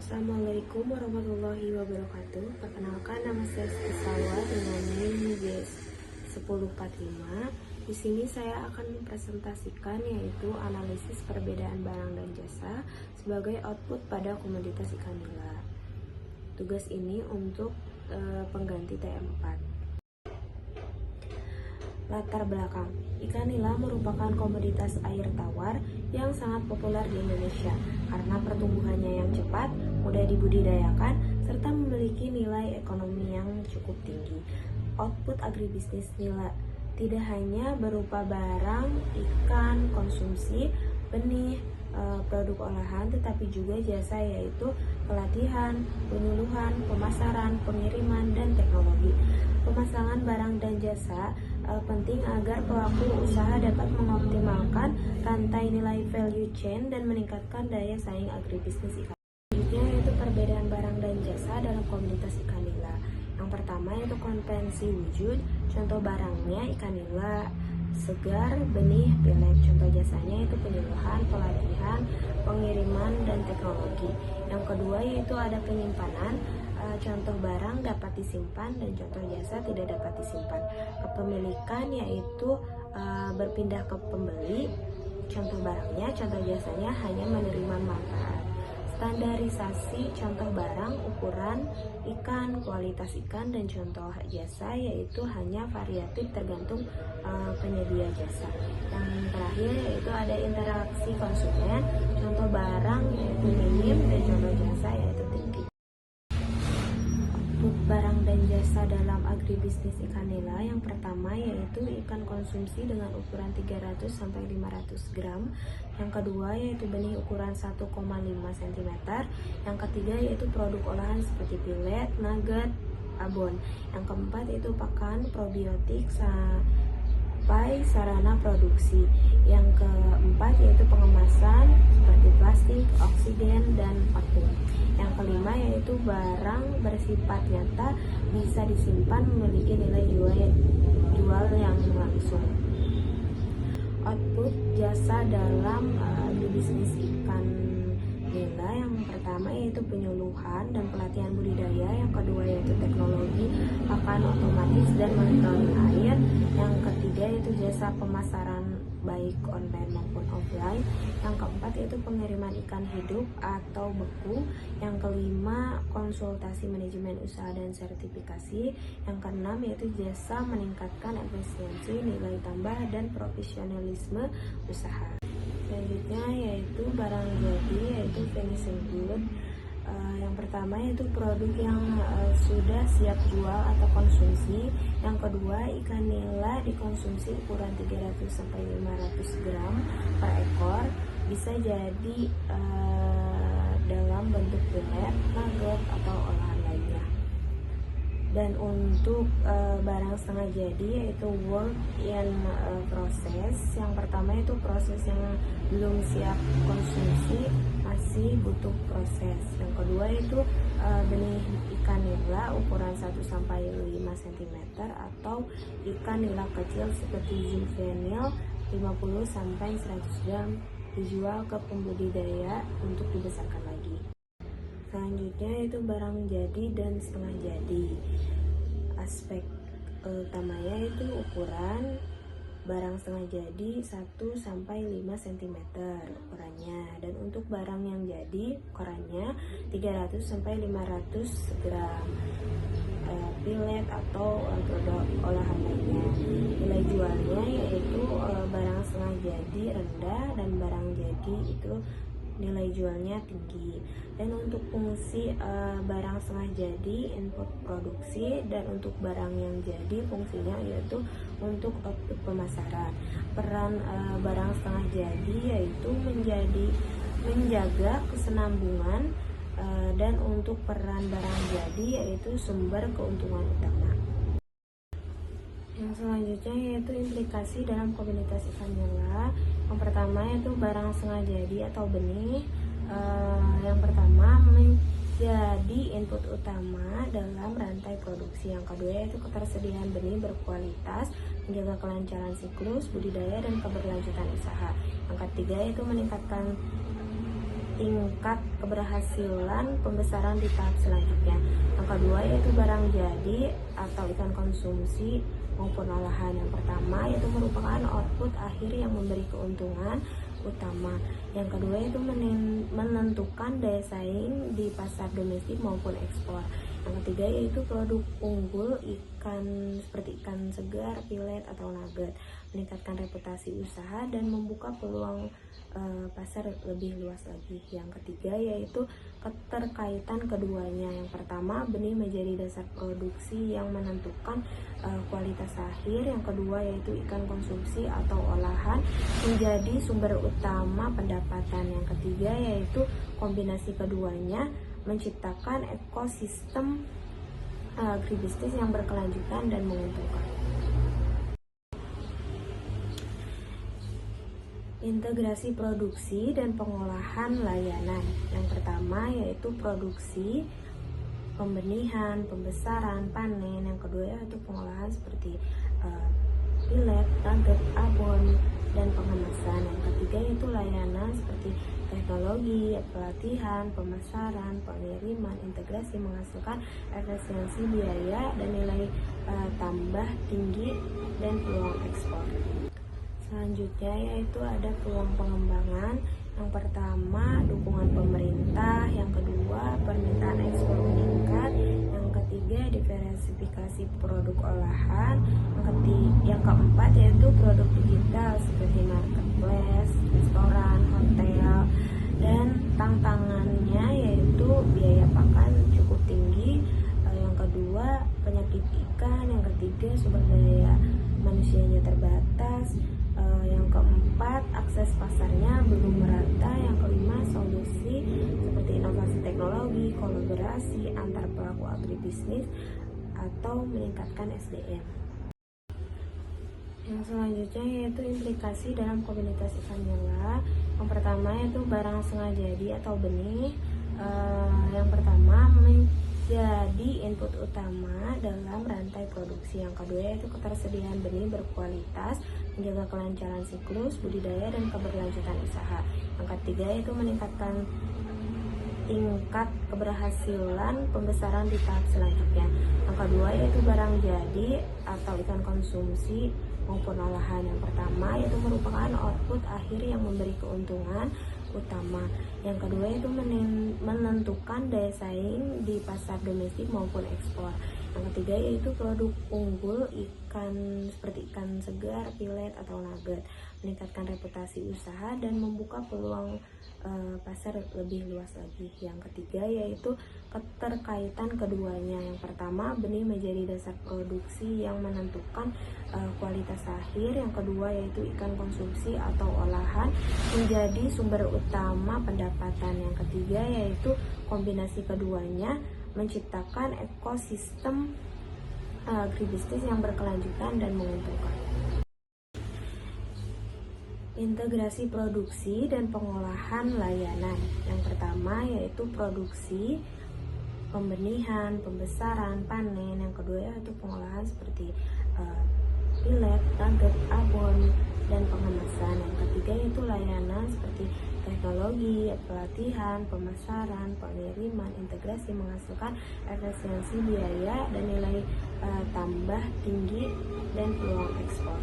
Assalamualaikum warahmatullahi wabarakatuh. Perkenalkan, nama saya Sawa dengan NIM J1045. Di sini saya akan mempresentasikan yaitu analisis perbedaan barang dan jasa sebagai output pada komoditas ikan nila. Tugas ini untuk pengganti TM4. Latar belakang, ikan nila merupakan komoditas air tawar yang sangat populer di Indonesia karena pertumbuhannya yang cepat, mudah dibudidayakan, serta memiliki nilai ekonomi yang cukup tinggi. Output agribisnis nila tidak hanya berupa barang, ikan, konsumsi, benih, produk olahan, tetapi juga jasa yaitu pelatihan, penyuluhan, pemasaran, pengiriman, dan teknologi. Pemasangan barang dan jasa penting agar pelaku usaha dapat mengoptimalkan rantai nilai value chain dan meningkatkan daya saing agribisnis ikan. Selanjutnya yaitu perbedaan barang dan jasa dalam komoditas ikan nila. Yang pertama yaitu kompetensi wujud. Contoh barangnya ikan nila segar, benih, pilet. Contoh jasanya itu penyuluhan, pelatihan, pengiriman, dan teknologi. Yang kedua yaitu ada penyimpanan. Contoh barang dapat disimpan dan contoh jasa tidak dapat disimpan. Kepemilikan yaitu berpindah ke pembeli. Contoh barangnya, contoh jasanya hanya menerima manfaat. Standarisasi contoh barang, ukuran ikan, kualitas ikan, dan contoh jasa yaitu hanya variatif tergantung penyedia jasa. Yang terakhir yaitu ada interaksi konsumen. Contoh barang yaitu minim dan contoh jasa yaitu tinggi. Barang dan jasa dalam agribisnis ikan nila, yang pertama yaitu ikan konsumsi dengan ukuran 300-500 gram. Yang kedua yaitu benih ukuran 1,5 cm. Yang ketiga yaitu produk olahan seperti pilet, nugget, abon. Yang keempat yaitu pakan, probiotik, sampai sarana produksi. Yang keempat yaitu pengemasan seperti plastik, oksigen, dan vakum. Yang kelima yaitu barang bersifat nyata, bisa disimpan, memiliki nilai jual yang langsung. Output jasa dalam agribisnis ikan nila, yang pertama yaitu penyuluhan dan pelatihan budidaya. Yang kedua yaitu teknologi pakan otomatis dan monitoring air. Yang ketiga yaitu jasa pemasaran baik online maupun offline. Yang keempat yaitu pengiriman ikan hidup atau beku. Yang kelima konsultasi manajemen usaha dan sertifikasi. Yang keenam yaitu jasa meningkatkan efisiensi, nilai tambah, dan profesionalisme usaha. Selanjutnya yaitu barang jadi, yaitu finishing good. Yang pertama yaitu produk yang sudah siap jual atau konsumsi. Yang kedua, ikan nila dikonsumsi ukuran 300-500 gram per ekor, bisa jadi dalam bentuk pilet, nugget, atau olahan lainnya. Dan untuk barang setengah jadi yaitu work in process. Yang pertama itu proses yang belum siap konsumsi, masih butuh proses. Yang kedua itu benih ikan nila ukuran 1-5 cm atau ikan nila kecil seperti juvenil 50-100 gram, dijual ke pembudidaya untuk dibesarkan lagi. Selanjutnya itu barang jadi dan setengah jadi. Aspek utamanya itu ukuran. Barang setengah jadi 1-5 cm ukurannya, dan untuk barang yang jadi ukurannya 300-500 gram, pilet atau produk olahan lainnya. Nilai jualnya yaitu barang setengah jadi rendah dan barang jadi itu nilai jualnya tinggi. Dan untuk fungsi barang setengah jadi input produksi, dan untuk barang yang jadi fungsinya yaitu untuk output pemasaran. Peran barang setengah jadi yaitu menjaga kesenambungan, dan untuk peran barang jadi yaitu sumber keuntungan utama. Yang selanjutnya yaitu implikasi dalam komoditas ikan nila. Yang pertama yaitu barang setengah jadi atau benih. Yang pertama menjadi input utama dalam rantai produksi. Yang kedua yaitu ketersediaan benih berkualitas, menjaga kelancaran siklus budidaya dan keberlanjutan usaha. Yang ketiga yaitu meningkatkan tingkat keberhasilan pembesaran di tahap selanjutnya. Yang kedua yaitu barang jadi atau ikan konsumsi maupun olahan. Yang pertama yaitu merupakan output akhir yang memberi keuntungan utama. Yang kedua yaitu menentukan daya saing di pasar domestik maupun ekspor. Yang ketiga yaitu produk unggul ikan seperti ikan segar, pilet atau nugget, meningkatkan reputasi usaha dan membuka peluang pasar lebih luas lagi. Yang ketiga yaitu keterkaitan keduanya. Yang pertama, benih menjadi dasar produksi yang menentukan kualitas akhir. Yang kedua yaitu ikan konsumsi atau olahan menjadi sumber utama pendapatan. Yang ketiga yaitu kombinasi keduanya menciptakan ekosistem agribisnis yang berkelanjutan dan menguntungkan. Integrasi produksi dan pengolahan layanan. Yang pertama yaitu produksi, pembenihan, pembesaran, panen. Yang kedua yaitu pengolahan seperti pilet, nugget, abon, dan pengemasan. Yang ketiga yaitu layanan seperti teknologi, pelatihan, pemasaran, pengiriman, integrasi menghasilkan efisiensi biaya dan nilai tambah tinggi dan peluang ekspor. Selanjutnya yaitu ada peluang pengembangan. Yang pertama dukungan pemerintah, yang kedua permintaan ekspor meningkat, yang ketiga diversifikasi produk olahan, yang keempat yaitu produk digital seperti marketplace, restoran, hotel, dan tantangannya yaitu biaya pakan cukup tinggi. Yang kedua penyakit ikan, yang ketiga sumber daya manusianya terbatas. Yang keempat, akses pasarnya belum merata. Yang kelima, solusi seperti inovasi teknologi, kolaborasi antar pelaku agribisnis, atau meningkatkan SDM. Yang selanjutnya yaitu implikasi dalam komunitas ikan nila. Yang pertama yaitu barang setengah jadi atau benih. Yang pertama menjadi input utama dalam rantai produksi. Yang kedua yaitu ketersediaan benih berkualitas, menjaga kelancaran siklus budidaya dan keberlanjutan usaha. Yang ketiga yaitu meningkatkan tingkat keberhasilan pembesaran di tahap selanjutnya. Yang kedua yaitu barang jadi atau ikan konsumsi maupun olahan. Yang pertama yaitu merupakan output akhir yang memberi keuntungan utama. Yang kedua yaitu menentukan daya saing di pasar domestik maupun ekspor. Yang ketiga yaitu produk unggul ikan seperti ikan segar, pilet atau nugget, meningkatkan reputasi usaha dan membuka peluang pasar lebih luas lagi. Yang ketiga yaitu keterkaitan keduanya. Yang pertama benih menjadi dasar produksi yang menentukan kualitas akhir. Yang kedua yaitu ikan konsumsi atau olahan menjadi sumber utama pendapatan. Yang ketiga yaitu kombinasi keduanya menciptakan ekosistem agribisnis yang berkelanjutan dan menguntungkan. Integrasi produksi dan pengolahan layanan. Yang pertama yaitu produksi, pembenihan, pembesaran, panen. Yang kedua yaitu pengolahan seperti pilet, nugget, abon, dan pengemasan. Yang ketiga yaitu layanan seperti teknologi, pelatihan, pemasaran, pengiriman, integrasi menghasilkan efisiensi biaya dan nilai tambah tinggi dan peluang ekspor.